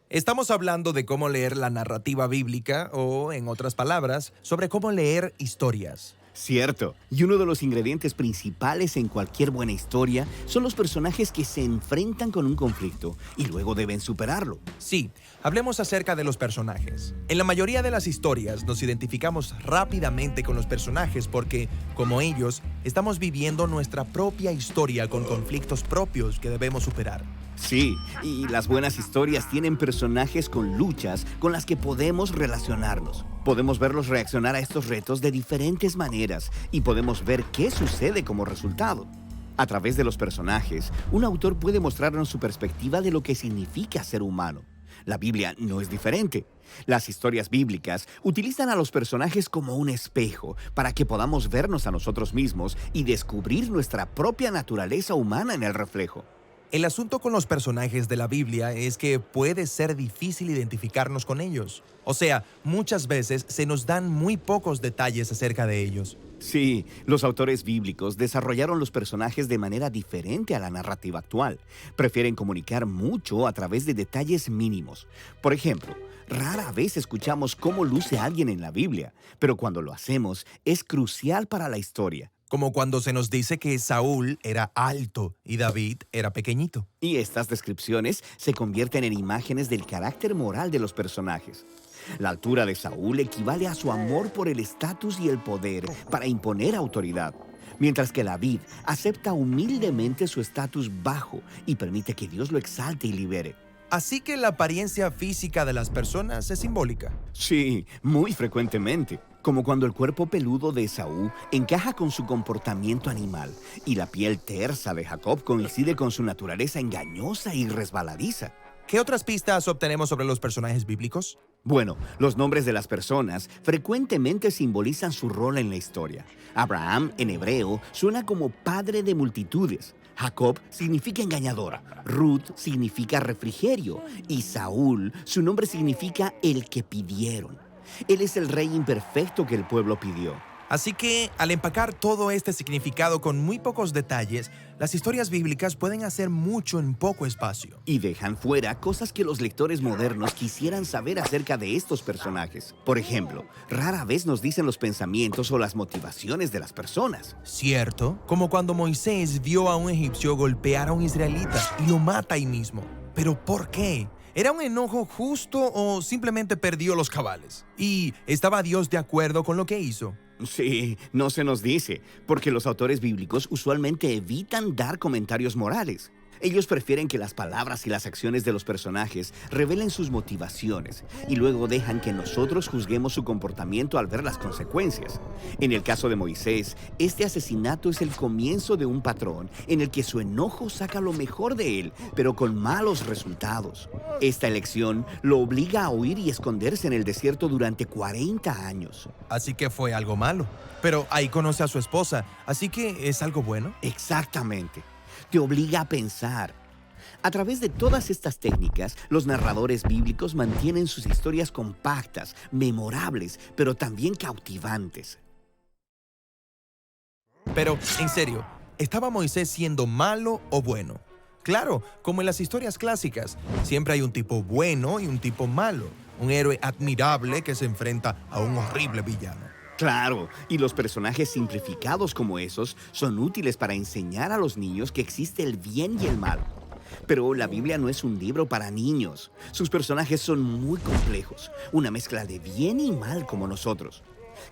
Estamos hablando de cómo leer la narrativa bíblica o, en otras palabras, sobre cómo leer historias. Cierto, y uno de los ingredientes principales en cualquier buena historia son los personajes que se enfrentan con un conflicto y luego deben superarlo. Sí, hablemos acerca de los personajes. En la mayoría de las historias nos identificamos rápidamente con los personajes porque, como ellos, estamos viviendo nuestra propia historia con conflictos propios que debemos superar. Sí, y las buenas historias tienen personajes con luchas con las que podemos relacionarnos. Podemos verlos reaccionar a estos retos de diferentes maneras y podemos ver qué sucede como resultado. A través de los personajes, un autor puede mostrarnos su perspectiva de lo que significa ser humano. La Biblia no es diferente. Las historias bíblicas utilizan a los personajes como un espejo para que podamos vernos a nosotros mismos y descubrir nuestra propia naturaleza humana en el reflejo. El asunto con los personajes de la Biblia es que puede ser difícil identificarnos con ellos. O sea, muchas veces se nos dan muy pocos detalles acerca de ellos. Sí, los autores bíblicos desarrollaron los personajes de manera diferente a la narrativa actual. Prefieren comunicar mucho a través de detalles mínimos. Por ejemplo, rara vez escuchamos cómo luce alguien en la Biblia, pero cuando lo hacemos es crucial para la historia. Como cuando se nos dice que Saúl era alto y David era pequeñito. Y estas descripciones se convierten en imágenes del carácter moral de los personajes. La altura de Saúl equivale a su amor por el estatus y el poder para imponer autoridad, mientras que David acepta humildemente su estatus bajo y permite que Dios lo exalte y libere. Así que la apariencia física de las personas es simbólica. Sí, muy frecuentemente, como cuando el cuerpo peludo de Esaú encaja con su comportamiento animal y la piel tersa de Jacob coincide con su naturaleza engañosa y resbaladiza. ¿Qué otras pistas obtenemos sobre los personajes bíblicos? Bueno, los nombres de las personas frecuentemente simbolizan su rol en la historia. Abraham, en hebreo, suena como padre de multitudes. Jacob significa engañadora. Ruth significa refrigerio. Y Saúl, su nombre significa el que pidieron. Él es el rey imperfecto que el pueblo pidió. Así que, al empacar todo este significado con muy pocos detalles, las historias bíblicas pueden hacer mucho en poco espacio. Y dejan fuera cosas que los lectores modernos quisieran saber acerca de estos personajes. Por ejemplo, rara vez nos dicen los pensamientos o las motivaciones de las personas. ¿Cierto? Como cuando Moisés vio a un egipcio golpear a un israelita y lo mata ahí mismo. ¿Pero por qué? ¿Era un enojo justo o simplemente perdió los cabales? ¿Y estaba Dios de acuerdo con lo que hizo? Sí, no se nos dice, porque los autores bíblicos usualmente evitan dar comentarios morales. Ellos prefieren que las palabras y las acciones de los personajes revelen sus motivaciones y luego dejan que nosotros juzguemos su comportamiento al ver las consecuencias. En el caso de Moisés, este asesinato es el comienzo de un patrón en el que su enojo saca lo mejor de él, pero con malos resultados. Esta elección lo obliga a huir y esconderse en el desierto durante 40 años. Así que fue algo malo. Pero ahí conoce a su esposa, así que ¿es algo bueno? Exactamente. Te obliga a pensar. A través de todas estas técnicas, los narradores bíblicos mantienen sus historias compactas, memorables, pero también cautivantes. Pero, en serio, ¿estaba Moisés siendo malo o bueno? Claro, como en las historias clásicas, siempre hay un tipo bueno y un tipo malo, un héroe admirable que se enfrenta a un horrible villano. Claro, y los personajes simplificados como esos son útiles para enseñar a los niños que existe el bien y el mal. Pero la Biblia no es un libro para niños. Sus personajes son muy complejos, una mezcla de bien y mal como nosotros.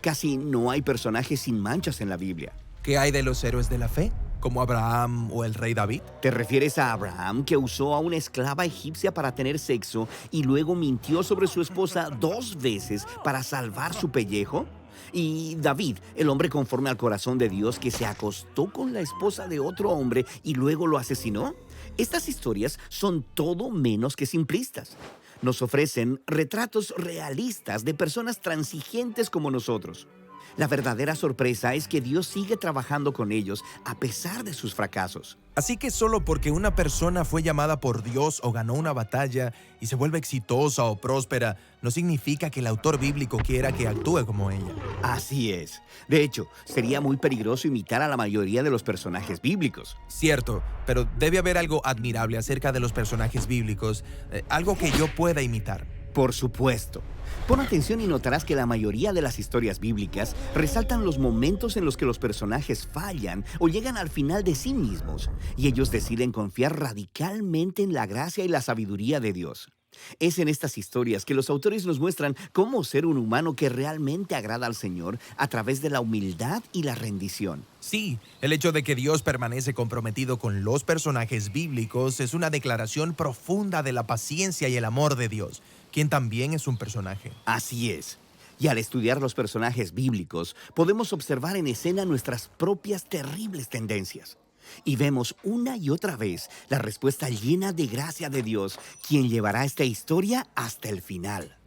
Casi no hay personajes sin manchas en la Biblia. ¿Qué hay de los héroes de la fe, como Abraham o el rey David? ¿Te refieres a Abraham, que usó a una esclava egipcia para tener sexo y luego mintió sobre su esposa 2 veces para salvar su pellejo? Y David, el hombre conforme al corazón de Dios que se acostó con la esposa de otro hombre y luego lo asesinó. Estas historias son todo menos que simplistas. Nos ofrecen retratos realistas de personas transigentes como nosotros. La verdadera sorpresa es que Dios sigue trabajando con ellos a pesar de sus fracasos. Así que solo porque una persona fue llamada por Dios o ganó una batalla y se vuelve exitosa o próspera, no significa que el autor bíblico quiera que actúe como ella. Así es. De hecho, sería muy peligroso imitar a la mayoría de los personajes bíblicos. Cierto, pero debe haber algo admirable acerca de los personajes bíblicos, algo que yo pueda imitar. Por supuesto. Pon atención y notarás que la mayoría de las historias bíblicas resaltan los momentos en los que los personajes fallan o llegan al final de sí mismos, y ellos deciden confiar radicalmente en la gracia y la sabiduría de Dios. Es en estas historias que los autores nos muestran cómo ser un humano que realmente agrada al Señor a través de la humildad y la rendición. Sí, el hecho de que Dios permanece comprometido con los personajes bíblicos es una declaración profunda de la paciencia y el amor de Dios, quien también es un personaje. Así es. Y al estudiar los personajes bíblicos, podemos observar en escena nuestras propias terribles tendencias. Y vemos una y otra vez la respuesta llena de gracia de Dios, quien llevará esta historia hasta el final.